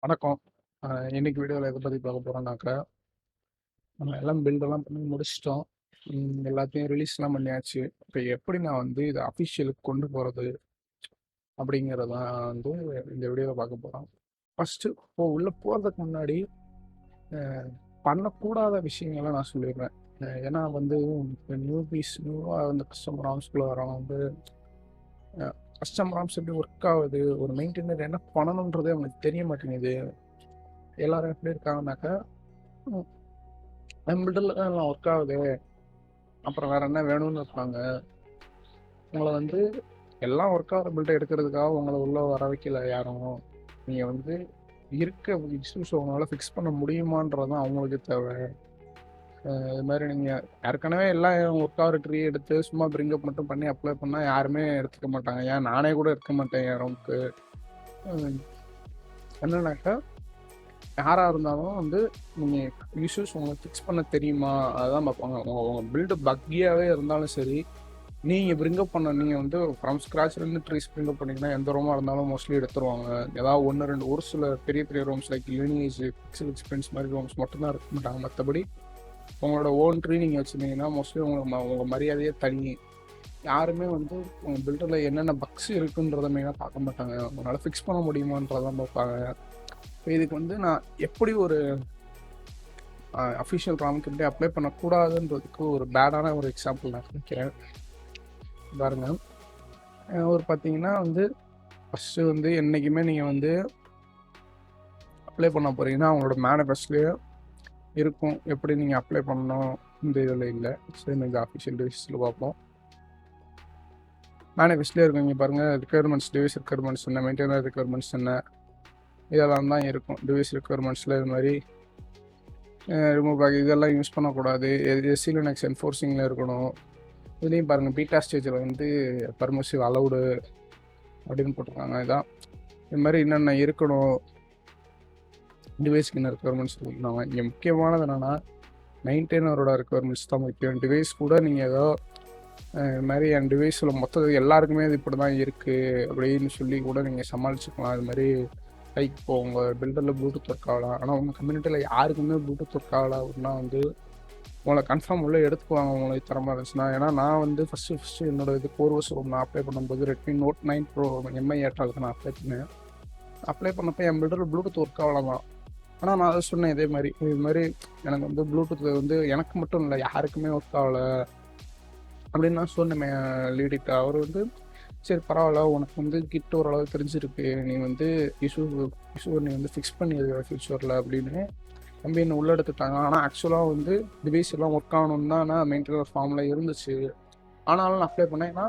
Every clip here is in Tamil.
வணக்கம். இன்னைக்கு வீடியோவில் எதை பற்றி பார்க்க போகிறோம்னாக்கா, நம்ம எல்லாம் பில்டெல்லாம் பண்ணி முடிச்சிட்டோம். எல்லாத்தையும் ரிலீஸ்லாம் பண்ணியாச்சு. இப்போ எப்படி நான் வந்து இதை அஃபிஷியலுக்கு கொண்டு போகிறது அப்படிங்கிறதான் வந்து இந்த வீடியோவில் பார்க்க போகிறோம். ஃபஸ்ட்டு உள்ளே போகிறதுக்கு முன்னாடி பண்ணக்கூடாத விஷயங்களை நான் சொல்லிடுறேன். ஏன்னா வந்து நியூவாக வந்து கஸ்டமர் ஆர்ம்ஸ்குள்ளே வரவங்க வந்து கஸ்டமர் ஆர்ம்ஸ் எப்படி ஒர்க் ஆகுது, ஒரு மெயின்டெய்னர் என்ன பண்ணணுன்றதே அவங்களுக்கு தெரிய மாட்டேங்குது. எல்லாரும் எப்படி இருக்காங்கனாக்கா, மிடில் எல்லாம் ஒர்க் ஆகுது, அப்புறம் வேற என்ன வேணும்னு இருப்பாங்க. உங்களை வந்து எல்லாம் ஒர்க் ஆகிற பில்டை எடுக்கிறதுக்காக உங்களை உள்ள வர வைக்கல யாரும். நீங்கள் வந்து இருக்க இஷ்யூஸ் உங்களால் ஃபிக்ஸ் பண்ண முடியுமான்றதான் அவங்களுக்கு தேவை. இது மாதிரி நீங்கள் ஏற்கனவே எல்லாம் ஒர்க் ஆகிற ட்ரீ எடுத்து சும்மா பிரிங்கப் மட்டும் பண்ணி அப்ளை பண்ணால் யாருமே எடுத்துக்க மாட்டாங்க. ஏன் நானே கூட எடுக்க மாட்டேன் என் ரூமுக்கு. என்னன்னாக்கா, யாராக இருந்தாலும் வந்து நீங்கள் இஷ்யூஸ் உங்களுக்கு ஃபிக்ஸ் பண்ண தெரியுமா அதுதான் பார்ப்பாங்க. உங்கள் பில்டு பக்கியாகவே இருந்தாலும் சரி, நீங்கள் பிரிங்கப் பண்ண நீங்கள் வந்து ஃப்ரம் ஸ்க்ராட்ச்லேருந்து ட்ரீஸ் பிரிங்கப் பண்ணிங்கன்னா எந்த ரூமாக இருந்தாலும் மோஸ்ட்லி எடுத்துருவாங்க. ஏதாவது ஒன்று ரெண்டு ஒரு சில பெரிய பெரிய ரூம்ஸ் லைக் லினியேஜ் பிக்சல் எக்ஸ்பென்ஸ் மாதிரி ரூம்ஸ் மட்டும்தான் இருக்க மாட்டாங்க. மற்றபடி உங்களோட ஓன் ட்ரீ நீங்கள் வச்சுருந்தீங்கன்னா மோஸ்ட்லி உங்கள் மரியாதையே தனி. யாருமே வந்து உங்கள் பில்டரில் என்னென்ன பக்ஸ் இருக்குன்றதை மெயினாக பார்க்க மாட்டாங்க. உங்களால் ஃபிக்ஸ் பண்ண முடியுமான்றதான் பார்ப்பாங்க. இதுக்கு வந்து நான் எப்படி ஒரு அஃபிஷியல் ராம்க்கு எப்படி அப்ளை பண்ணக்கூடாதுன்றதுக்கு ஒரு பேடான ஒரு எக்ஸாம்பிள் நான் நினைக்கிறேன். பாருங்க, ஒரு பார்த்தீங்கன்னா வந்து ஃபஸ்ட்டு வந்து என்றைக்குமே நீங்கள் வந்து அப்ளை பண்ண போகிறீங்கன்னா அவங்களோட மேனிஃபெஸ்டோலேயே இருக்கும் எப்படி நீங்கள் அப்ளை பண்ணணும். இந்த இதில் இல்லை, சரி இந்த அஃபிஷியல் டிவைஸில் பார்ப்போம். மேனிஃபெஸ்டோலேயே இருக்கும். இங்கே பாருங்கள், ரிக்யர்மெண்ட்ஸ், டிவைஸ் ரிக்யர்மெண்ட்ஸ் என்ன, மெயின்டெய்னர் ரிக்யர்மெண்ட்ஸ் என்ன, இதெல்லாம் தான் இருக்கும். டிவைஸ் ரிக்யர்மெண்ட்ஸில் இது மாதிரி ரிமூவ் பேக் இதெல்லாம் யூஸ் பண்ணக்கூடாது, எஸ்சி லினக்ஸ் என்ஃபோர்ஸிங்கில் இருக்கணும். இதுலேயும் பாருங்கள், பீட்டா ஸ்டேஜில் வந்து பர்மிசிவ் அலவுடு அப்படின்னு போட்டிருக்காங்க. இதான் இது மாதிரி என்னென்ன இருக்கணும், டிவைஸ்க்கு என்ன ரெக்குவயர்மெண்ட்ஸ் கொடுக்குறாங்க. இங்கே முக்கியமானது என்னென்னா மெயின்டெய்னரோட ரெக்குவயர்மெண்ட்ஸ் தான் முக்கியம். டிவைஸ் கூட நீங்கள் ஏதோ இது மாதிரி என் டிவைஸில் மொத்தம் எல்லாருக்குமே இது இப்படி தான் இருக்குது அப்படின்னு சொல்லி கூட நீங்கள் சமாளிச்சுக்கலாம். இது மாதிரி லைக் இப்போ உங்கள் பில்டரில் ப்ளூடூத் ஒர்க் ஆகலாம், ஆனால் உங்கள் கம்யூனிட்டியில் யாருக்குமே ப்ளூடூத் ஒர்க் ஆகலாம் அப்படின்னா வந்து உங்களை கன்ஃபார்ம் உள்ளே எடுத்துக்குவாங்க உங்களுக்கு தரமாக இருந்துச்சுன்னா. ஏன்னா நான் வந்து ஃபஸ்ட்டு என்னோட இது கோர்வஸ் ரூம் நான் அப்ளை பண்ணும்போது Redmi Note 9 Pro எம்ஐ ஏற்றாளுக்கு நான் அப்ளை பண்ணேன். அப்ளை பண்ணப்போ என் பில்டரில் ப்ளூடூத் ஒர்க் ஆகலாம் தான். ஆனால் நான் அதை சொன்னேன், இது மாதிரி எனக்கு வந்து ப்ளூடூத் வந்து எனக்கு மட்டும் இல்லை யாருக்குமே ஒர்க் ஆகலை அப்படின்னு நான் சொன்னேன் லீடிட்ட. அவர் வந்து சரி பரவாயில்ல, உனக்கு வந்து கிட்ட ஓரளவு தெரிஞ்சிருக்கு, நீ வந்து இஷ்யூ நீ வந்து ஃபிக்ஸ் பண்ணிடுவ ஃபியூச்சரில் அப்படின்னு நம்பி என்னை உள்ளே எடுத்துட்டாங்க. ஆனால் ஆக்சுவலாக வந்து டிவைஸ் எல்லாம் ஒர்க் ஆகணும்னு தான் நான் மெயின்டெய்னர் ஃபார்மில் இருந்துச்சு. ஆனாலும் நான் அப்ளை பண்ணேன், ஏன்னா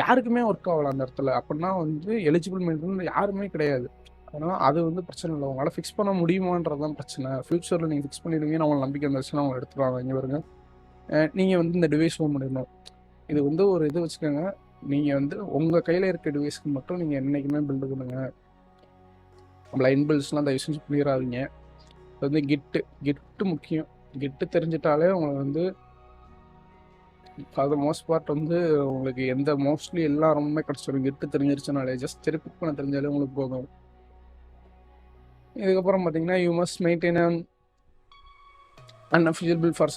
யாருக்குமே ஒர்க் ஆகலை அந்த இடத்துல. அப்படின்னா வந்து எலிஜிபிள் மெயின்டெய்னர் யாருமே கிடையாது. அதனால் அது வந்து பிரச்சனை இல்லை. உங்களால் ஃபிக்ஸ் பண்ண முடியுமான்றதான் பிரச்சனை. ஃபியூச்சரில் நீங்கள் ஃபிக்ஸ் பண்ணிடுவீங்கன்னு அவங்களை நம்பிக்கை இருந்துச்சுன்னா அவங்க எடுத்துருவாங்க. இங்கே வருங்க, நீங்கள் வந்து இந்த டிவைஸ் ஓன் பண்ணிடணும். இது வந்து ஒரு இது வச்சுக்கோங்க, நீங்கள் வந்து உங்கள் கையில் இருக்க டிவைஸ்க்கு மட்டும் நீங்கள் என்றைக்குமே பில்டு பண்ணுங்க. பிளைண்ட் பில்ட்ஸ்லாம் தயவு செஞ்சு பண்ணிடாதீங்க. அது வந்து கிட்டு முக்கியம். கிட்டு தெரிஞ்சிட்டாலே உங்களுக்கு வந்து அது மோஸ்ட் பார்ட் வந்து உங்களுக்கு எந்த மோஸ்ட்லி எல்லா ரொம்பவுமே கிடச்சிடும். கிட்டு தெரிஞ்சிருச்சுனாலே ஜஸ்ட் திருப்பி பண்ண தெரிஞ்சாலே உங்களுக்கு போதும். இதுக்கப்புறம் பார்த்தீங்கன்னா you must maintain unofficial bill for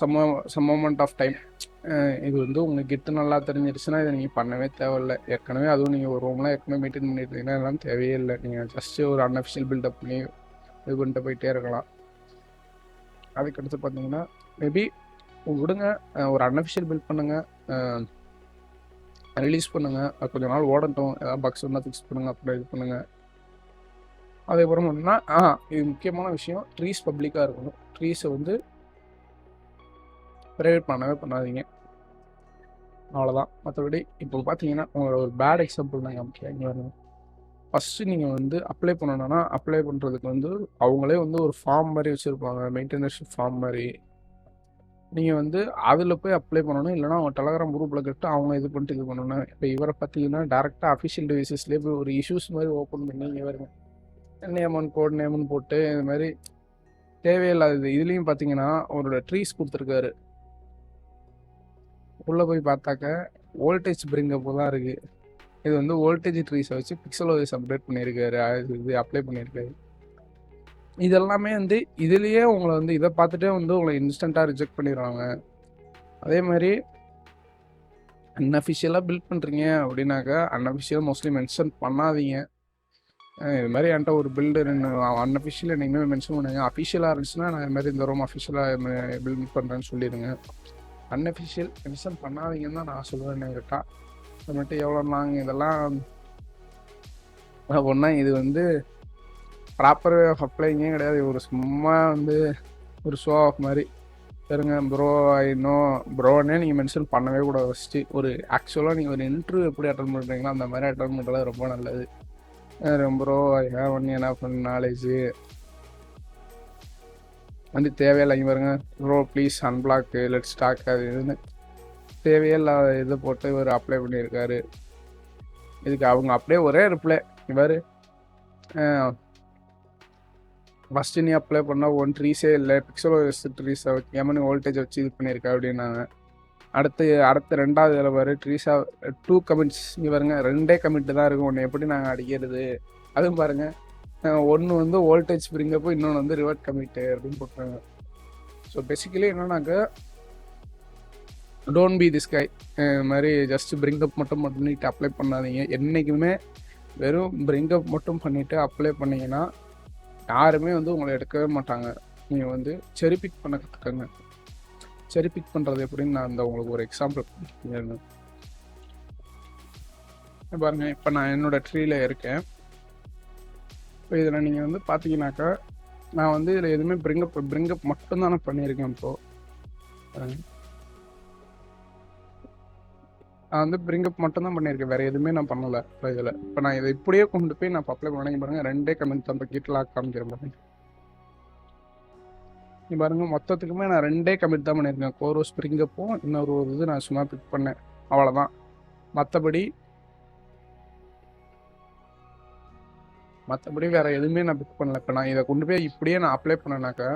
some moment of time. இது வந்து உங்களுக்கு கிட்டு நல்லா தெரிஞ்சிருச்சுன்னா இதை நீங்கள் பண்ணவே தேவையில்லை. ஏற்கனவே அதுவும் நீங்கள் ஒரு ரூம்லாம் ஏற்கனவே மெயின்டைன் பண்ணியிருந்தீங்கன்னா இதெல்லாம் தேவையே இல்லை. நீங்கள் ஜஸ்ட்டு ஒரு அன்அஃபிஷியல் பில்டப் பண்ணி இது பண்ணிட்டு போயிட்டே இருக்கலாம். அதுக்கடுத்து பார்த்தீங்கன்னா மேபி விடுங்க, ஒரு அன்அஃபிஷியல் பில்ட் பண்ணுங்கள், ரிலீஸ் பண்ணுங்கள், அது கொஞ்சம் நாள் ஓடட்டும், ஏதாவது பக்ஸ் இருந்தால் ஃபிக்ஸ் பண்ணுங்கள், அப்புறம் இது பண்ணுங்கள். அதுக்கப்புறம் பார்த்தீங்கன்னா இது முக்கியமான விஷயம், ட்ரீஸ் பப்ளிக்காக இருக்கணும். ட்ரீஸை வந்து ப்ரைவேட் பண்ணவே பண்ணாதீங்க. அவ்வளோதான். மற்றபடி இப்போ பார்த்தீங்கன்னா உங்களோட ஒரு பேட் எக்ஸாம்பிள் நான் காமிக்கிறேன். இங்கே வரணும், ஃபஸ்ட்டு நீங்கள் வந்து அப்ளை பண்ணணுன்னா அப்ளை பண்ணுறதுக்கு வந்து அவங்களே வந்து ஒரு ஃபார்ம் மாதிரி வச்சுருப்பாங்க, மெயின்டெய்னர்ஷிப் ஃபார்ம் மாதிரி. நீங்கள் வந்து அதில் போய் அப்ளை பண்ணணும், இல்லைனா அவங்க டெலகிராம் குரூப்பில் கேட்டு அவங்க இது பண்ணிட்டு இது பண்ணணும். இப்போ இவரை பார்த்தீங்கன்னா டேரெக்டாக அஃபிஷியல் டிவைசஸ்லேயே போய் ஒரு இஷ்யூஸ் மாதிரி ஓப்பன் பண்ணி இங்கே வருங்க நேமன் கோட் நேமன் போட்டு இது மாதிரி தேவையில்லாதது. இதுலேயும் பார்த்தீங்கன்னா அவரோட ட்ரீஸ் கொடுத்துருக்காரு. உள்ளே போய் பார்த்தாக்க வோல்டேஜ் பிரிங்கப்போ தான் இருக்குது. இது வந்து வோல்டேஜ் ட்ரீஸை வச்சு பிக்சல் ஓஎஸ் அப்டேட் பண்ணியிருக்காரு, இது அப்ளை பண்ணியிருக்காரு. இதெல்லாமே வந்து இதுலேயே உங்களை வந்து இதை பார்த்துட்டே வந்து உங்களை இன்ஸ்டண்ட்டாக ரிஜெக்ட் பண்ணிடுவாங்க. அதே மாதிரி அன்அஃபிஷியலாக பில்ட் பண்ணுறீங்க அப்படின்னாக்கா அன்அஃபிஷியல் மோஸ்ட்லி மென்ஷன் பண்ணாதீங்க. இது மாதிரி என்கிட்ட ஒரு பில்டு அன்அஃபிஷியல் என்னைக்குமே மென்ஷன் பண்ணுங்க. அஃபிஷியலாக இருந்துச்சுன்னா நான் இது மாதிரி இந்த ரூம் அஃபிஷியலாக பில்ட் பண்ணுறேன்னு சொல்லிடுங்க. அன்அஃபிஷியல் மென்ஷன் பண்ணாதீங்கன்னு தான் நான் சொல்லுவேன். கேட்டால் அது மட்டும் எவ்வளோ நாங்கள் இதெல்லாம் ஒன்றா இது வந்து ப்ராப்பர் வே ஆஃப் அப்ளைங்கே கிடையாது. ஒரு சும்மா வந்து ஒரு ஷோ ஆஃப் மாதிரி சரிங்க ப்ரோ இன்னும் ப்ரோன்னே நீங்கள் மென்ஷன் பண்ணவே கூடாது. ஃபஸ்ட்டு ஒரு ஆக்சுவலாக நீங்கள் ஒரு இன்டர்வியூ எப்படி அட்டன் பண்ணுறீங்களோ அந்த மாதிரி அட்டன் பண்ணுறது ரொம்ப நல்லது. ப்ரோ ஏன் ஒன்று என்ன பண்ண நாலேஜு வந்து தேவையில்லை. இங்கே பாருங்க ப்ரோ ப்ளீஸ் அன்பிளாக்கு லெட் ஸ்டாக் அது இதுன்னு தேவையில்லாத இதை போட்டு இவர் அப்ளை பண்ணியிருக்காரு. இதுக்கு அவங்க அப்படியே ஒரே ரிப்ளை இவர் ஃபஸ்ட்டு நீ அப்ளை பண்ணால் ஒன் ட்ரீஸே இல்லை பிக்சலோ ட்ரீஸை எமனி வோல்டேஜ் வச்சு இது பண்ணியிருக்கா அப்படின்னாங்க. அடுத்து ரெண்டாவது இதில் பாரு ட்ரீஸாக 2 கமிட்ஸ் இங்கே பாருங்க 2 கமிட்டு தான் இருக்கும். ஒன்று எப்படி நாங்கள் அடிக்கிறது அதுவும் பாருங்கள் ஒன்று வந்து வோல்டேஜ் பிரிங்கப்போ இன்னொன்று வந்து ரிவர்ட் கமிட்டு அப்படின்னு போட்டுருங்க. ஸோ பேசிக்கலி என்னன்னாக்கா டோன்ட் பி திஸ் கை மாதிரி ஜஸ்ட் பிரிங்கப் மட்டும் பண்ணிட்டு அப்ளை பண்ணாதீங்க. என்றைக்குமே வெறும் பிரிங்கப் மட்டும் பண்ணிவிட்டு அப்ளை பண்ணிங்கன்னா யாருமே வந்து உங்களை எடுக்கவே மாட்டாங்க. நீங்கள் வந்து செரி பிக் பண்ண கற்றுக்கங்க. செரி பிக் பண்ணுறது எப்படின்னு நான் அந்த உங்களுக்கு ஒரு எக்ஸாம்பிள் பாருங்கள். இப்போ நான் என்னோடய ட்ரீயில் இருக்கேன். இப்போ இதில் நீங்கள் வந்து பார்த்தீங்கன்னாக்கா நான் வந்து இதில் எதுவுமே பிரிங்கப் மட்டும்தான் நான் பண்ணியிருக்கேன். இப்போது நான் வந்து பிரிங்கப் மட்டும்தான் பண்ணியிருக்கேன், வேறு எதுவுமே நான் பண்ணலை. இப்போ இதில் இப்போ நான் இதை இப்படியே கொண்டு போய் நான் அப்ளை பண்ணி பாருங்கள் 2 கமெண்ட் தான் கிட்ட லாக் காமிக்கிறேன் பாருங்க. நீ பாருங்கள் மொத்தத்துக்குமே நான் 2 கமெண்ட் தான் பண்ணியிருக்கேன். கோரோ ஸ்ப்ரிங்கப்பும் இன்னொரு ஒரு இது நான் சும்மா பிக் பண்ணேன், அவ்வளோதான். மற்றபடி வேறு எதுவுமே நான் பிக் பண்ணல. இப்போ நான் இதை கொண்டு போய் இப்படியே நான் அப்ளை பண்ணேனாக்கா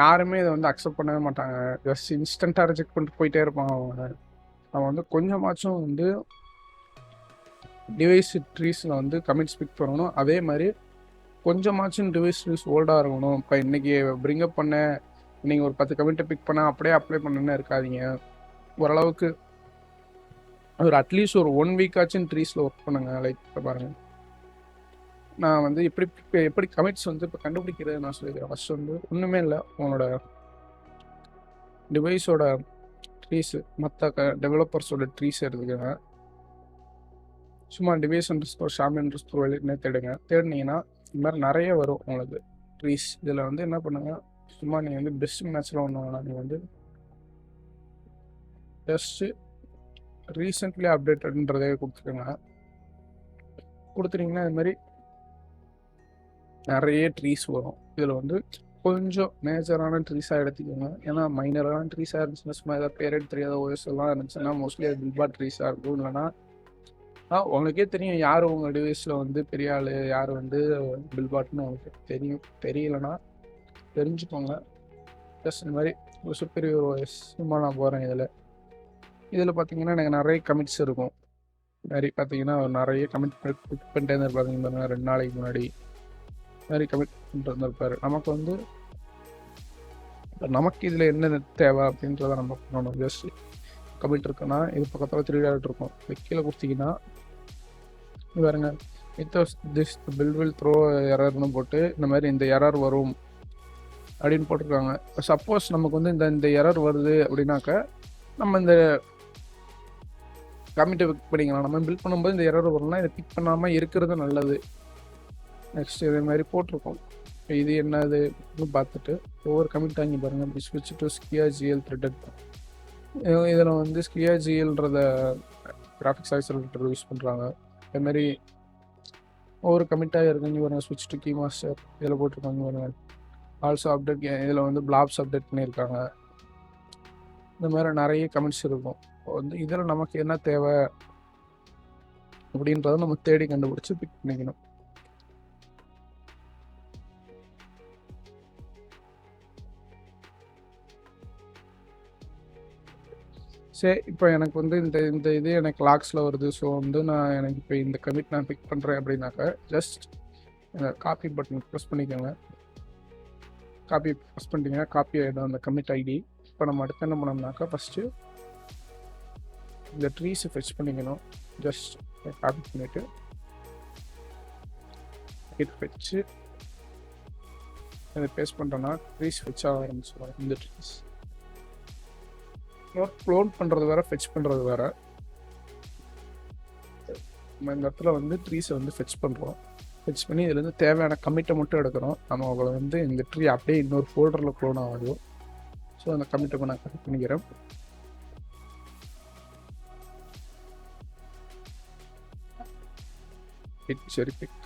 யாருமே இதை வந்து அக்செப்ட் பண்ணவே மாட்டாங்க. ஜஸ்ட் இன்ஸ்டண்ட்டாக ரிஜெக்ட் பண்ணிட்டு போயிட்டே இருப்பாங்க அவங்க. நம்ம வந்து கொஞ்சமாச்சும் வந்து டிவைஸ் ட்ரீஸில் வந்து கமிட்ஸ் பிக் பண்ணணும். அதே மாதிரி கொஞ்சமாச்சும் டிவைஸ் ட்ரீஸ் ஓல்டாக இருக்கணும். இப்போ இன்றைக்கி பிரிங்கப் பண்ண நீங்கள் ஒரு 10 கமிட்டை பிக் பண்ணால் அப்படியே அப்ளை பண்ணுன்னு இருக்காதிங்க. ஓரளவுக்கு ஒரு அட்லீஸ்ட் ஒரு 1 வீக்காச்சும் ட்ரீஸில் ஒர்க் பண்ணுங்க. லைக் இப்போ பாருங்கள் நான் வந்து எப்படி கமிட்ஸ் வந்து இப்போ கண்டுபிடிக்கிறது நான் சொல்லிக்கிறேன். ஃபஸ்ட் வந்து ஒன்றுமே இல்லை, உங்களோட டிவைஸோட ட்ரீஸு மற்ற டெவலப்பர்ஸோட ட்ரீஸ் எடுத்துக்கோங்க. சும்மா டிவைஸ் அண்டர்ஸ்கோர் ஷாமி அண்டர்ஸ்கோர் வெளியே தேடினீங்கன்னா இந்த மாதிரி நிறைய வரும் உங்களுக்கு ட்ரீஸ். இதில் வந்து என்ன பண்ணுங்கள், சும்மா நீங்கள் வந்து பெஸ்ட் மேட்ச்சில் ஒன்று வேணாம், நீங்கள் வந்து ஜஸ்ட்டு ரீசெண்ட்லி அப்டேட்டட்ன்றதே கொடுத்துக்கோங்க. கொடுத்துட்டிங்கன்னா இது மாதிரி நிறைய ட்ரீஸ் வரும். இதில் வந்து கொஞ்சம் மேஜரான ட்ரீஸாக எடுத்துக்கோங்க. ஏன்னா மைனரான ட்ரீஸாக இருந்துச்சுன்னா சும்மா ஏதாவது பேரட் தெரியாத ஓஎஸ் எல்லாம் இருந்துச்சுன்னா மோஸ்ட்லி அது பில்பாட் ட்ரீஸாக இருக்கும். இல்லைனா உங்களுக்கே தெரியும் யார் உங்கள் டிவைஸில் வந்து பெரிய ஆள், யார் வந்து பில்பாட்னு உங்களுக்கு தெரியலனா தெரிஞ்சுக்கோங்க. ஜஸ்ட் இந்த மாதிரி ஒரு சுப்பீரியர் ஓஎஸ் சும்மா நான் போகிறேன். இதில் பார்த்தீங்கன்னா எனக்கு நிறைய கமிட்ஸ் இருக்கும். நிறைய பார்த்தீங்கன்னா நிறைய கமிட் பண்ணிட்டே இருப்பாங்க. 2 நாளைக்கு முன்னாடி நிறைய கமிட் பண்ணிட்டு இருப்பார். நமக்கு இதில் என்ன தேவை அப்படின்றத நம்ம பண்ணணும். ஜஸ்ட் கமிட் இருக்குன்னா இது பக்கத்தில் 3 டாட் இருக்கும், கீழே கொடுத்தீங்கன்னா பாருங்க திஸ் பில் வில் த்ரோ எரர்னு போட்டு இந்த மாதிரி இந்த எரர் வரும் அப்படின்னு போட்டிருக்காங்க. சப்போஸ் நமக்கு வந்து இந்த எரர் வருது அப்படின்னாக்க நம்ம இந்த கமிட்டை பிக் பண்ணிக்கலாம். நம்ம பில் பண்ணும்போது இந்த எரர் வரும்னா இதை பிக் பண்ணாமல் இருக்கிறது நல்லது. நெக்ஸ்ட் இதே மாதிரி போட்டிருக்கோம். இது என்னது பார்த்துட்டு ஒவ்வொரு கமிட் வாங்கி பாருங்கள். ஸ்விட்ச் டு ஸ்கியா ஜிஎல் த்ரெட்டட். இதில் வந்து ஸ்கியா ஜிஎல்ன்றத கிராஃபிக்ஸ் ஆக்சலரேட்டர் யூஸ் பண்ணுறாங்க. அதேமாதிரி ஒவ்வொரு கமிட்டாக இருக்குங்க பாருங்கள். ஸ்விட்ச் டு கீ மாஸ்டர் இதில் போட்டிருக்காங்க பாருங்கள். ஆல்சோ அப்டேட் இதில் வந்து பிளாப்ஸ் அப்டேட் பண்ணியிருக்காங்க. இந்த மாதிரி நிறைய கமெண்ட்ஸ் இருக்கும். வந்து இதில் நமக்கு என்ன தேவை அப்படின்றத நம்ம தேடி கண்டுபிடிச்சி பிக் பண்ணிக்கணும். சரி, இப்போ எனக்கு வந்து இந்த இது எனக்கு லாக்ஸில் வருது. ஸோ வந்து எனக்கு இப்போ இந்த கமிட் நான் பிக் பண்ணுறேன் அப்படின்னாக்கா ஜஸ்ட் காப்பி பட்டன் ப்ரெஸ் பண்ணிக்கோங்க. காப்பி ப்ரெஸ் பண்ணிட்டீங்கன்னா காப்பி ஆகிடும் அந்த கமிட் ஐடி. இப்போ நம்ம அடுத்து என்ன பண்ணோம்னாக்கா ஃபஸ்ட்டு இந்த ட்ரீஸை ஃபெச் பண்ணிக்கணும். ஜஸ்ட் காப்பி பண்ணிவிட்டு இது ஃபெச்சு அதை பேஸ்ட் பண்ணுறோன்னா ட்ரீஸ் ஃபெச் ஆக ஆரம்பிச்சிடும். இந்த ட்ரீஸ் க்ளோன் பண்ணுறது வேறு, ஃபெச் பண்ணுறது வேறு. நம்ம இந்த இடத்துல வந்து ட்ரீஸை வந்து ஃபெச் பண்ணுறோம். ஃபெச் பண்ணி இதுலேருந்து தேவையான கமிட்டை மட்டும் எடுக்கிறோம். நம்ம அவங்களை வந்து இந்த ட்ரீ அப்படியே இன்னொரு ஃபோல்டரில் க்ளோன் ஆகும். ஸோ அந்த கமிட்டை நான் கரெக்ட் பண்ணிக்கிறேன். சரி பிக்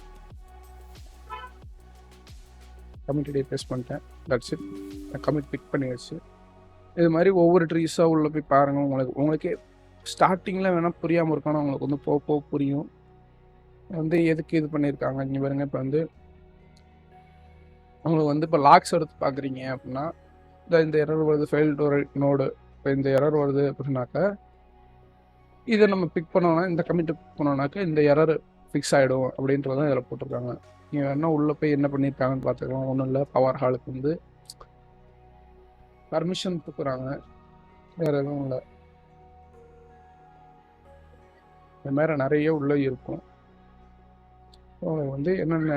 கமிட் ஐடியை பேஸ்ட் பண்ணிட்டேன். That's it. நான் கமிட் பிக் பண்ணியாச்சு. இது மாதிரி ஒவ்வொரு ட்ரீஸாக உள்ளே போய் பாருங்கள். உங்களுக்கே ஸ்டார்டிங்கில் வேணால் புரியாமல் இருக்கணும், உங்களுக்கு வந்து போக போக புரியும் வந்து எதுக்கு இது பண்ணியிருக்காங்க. இங்கே பாருங்க, இப்போ வந்து உங்களுக்கு வந்து இப்போ லாக்ஸ் எடுத்து பார்க்குறீங்க அப்படின்னா இந்த எரர் வருது, ஃபெயில் டு நோடு. இப்போ இந்த எரர் வருது அப்படின்னாக்கா இதை நம்ம பிக் பண்ணோன்னா, இந்த கமிட்டை பிக் பண்ணோன்னாக்கா இந்த எரர் ஃபிக்ஸ் ஆகிடும் அப்படின்றதான் இதில் போட்டிருக்காங்க. நீங்கள் வேணால் உள்ளே போய் என்ன பண்ணியிருக்காங்கன்னு பார்த்துக்கலாம். ஒன்றும் இல்லை, பவர் ஹாலுக்கு வந்து பர்மிஷன் கொடுக்குறாங்க, வேறு எதுவும் இல்லை. இந்த மாதிரி நிறைய உள்ளே இருக்கும். வந்து என்னென்ன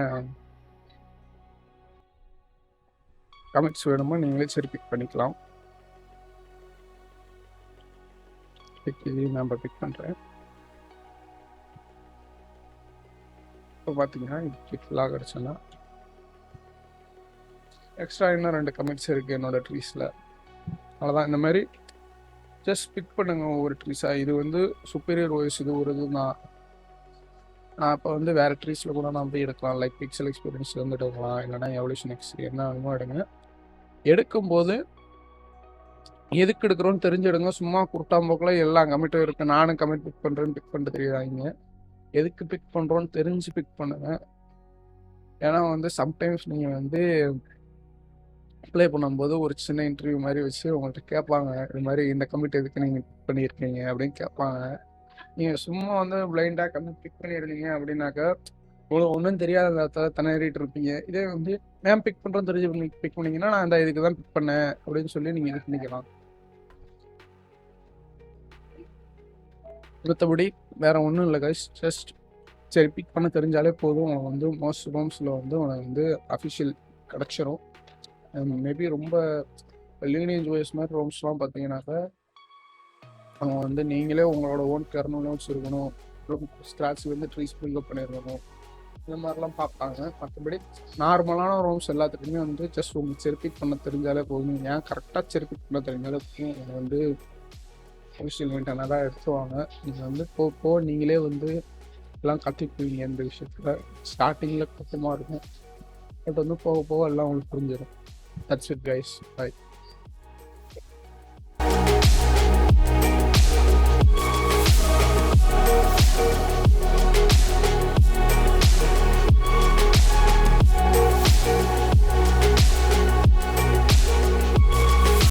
கமெண்ட்ஸ் வேணுமோ நீங்களே சரி பிக் பண்ணிக்கலாம். நான் பிக் பண்ணுறேன். இப்போ பார்த்தீங்கன்னா இது கிளிக் கிடச்சுன்னா எக்ஸ்ட்ரா இன்னும் 2 கமெண்ட்ஸ் இருக்குது என்னோடய ட்ரீஸில். அவ்வளோதான். இந்த மாதிரி ஜஸ்ட் பிக் பண்ணுங்க ஒவ்வொரு ட்ரீஸாக. இது வந்து சுப்பீரியர் வாய்ஸ் இது ஒரு இது தான். நான் இப்போ வந்து வேறு ட்ரீஸில் கூட நான் போய் எடுக்கலாம். லைக் பிக்சல் எக்ஸ்பீரியன்ஸில் வந்து எடுக்கலாம், இல்லைனா எவல்யூஷன் எக்ஸ் என்ன வேணுமோ எடுங்க. எடுக்கும்போது எதுக்கு எடுக்கிறோன்னு தெரிஞ்சிடுங்க. சும்மா குருட்டாம்போக்கில் எல்லா கமிட்டும் இருக்குது. நானும் கமிட் பிக் பண்ணுறேன்னு பிக் பண்ணிட்டு தெரியாதீங்க. எதுக்கு பிக் பண்ணுறோன்னு தெரிஞ்சு பிக் பண்ணுங்கள். ஏன்னா வந்து சம்டைம்ஸ் நீங்கள் வந்து அப்ளை பண்ணும்போது ஒரு சின்ன இன்டர்வியூ மாதிரி வச்சு உங்கள்கிட்ட கேட்பாங்க, இது மாதிரி இந்த கமிட் எதுக்கு நீங்கள் பிக் பண்ணியிருக்கீங்க அப்படின்னு கேட்பாங்க. நீங்கள் சும்மா வந்து பிளைண்டாக கமிட் பிக் பண்ணிடுறீங்க அப்படின்னாக்கா உங்களுக்கு ஒன்றும் தெரியாத இடத்துல திணறிட்டு இருப்பீங்க. இதே வந்து மேம் பிக் பண்ணுறோன்னு தெரிஞ்சு பிக் பண்ணிங்கன்னா நான் இந்த இதுக்கு தான் பிக் பண்ணேன் அப்படின்னு சொல்லி நீங்கள் இது பண்ணிக்கலாம். மற்றபடி வேறு ஒன்றும் இல்லை கைஸ். ஜஸ்ட் சரி பிக் பண்ண தெரிஞ்சாலே போதும். உனக்கு வந்து மோஸ்ட் ரோம்ஸில் வந்து உனக்கு வந்து அஃபிஷியல் கிடச்சிரும். மேபி ரொம்ப லீனியேஜ் வாய்ஸ் மாதிரி ரோம்ஸ்லாம் பார்த்தீங்கன்னாக்கா அவங்க வந்து நீங்களே உங்களோட ஓன் கர்னல் நோட்ஸ் இருக்கணும், ஸ்க்ராட்ச் வந்து ட்ரீஸ் பில்அப் பண்ணியிருக்கணும், இந்த மாதிரிலாம் பார்ப்பாங்க. மற்றபடி நார்மலான ரோம்ஸ் எல்லாத்துக்குமே வந்து ஜஸ்ட் உங்களுக்கு செரிபிக் பண்ண தெரிஞ்சாலே போதும். ஏன் கரெக்டாக செரிபிக் பண்ண தெரிஞ்சாலே போதும். அவங்க வந்து அஃபிஷியல் மெயின்டெனராக எடுத்துவாங்க. நீங்கள் வந்து போக நீங்களே வந்து எல்லாம் கற்றுக்குவீங்க. இந்த விஷயத்தில் ஸ்டார்டிங்கில் கஷ்டமாக இருக்கும், பட் வந்து போக போக எல்லாம் உங்களுக்கு புரிஞ்சிடும். That's it guys. பை.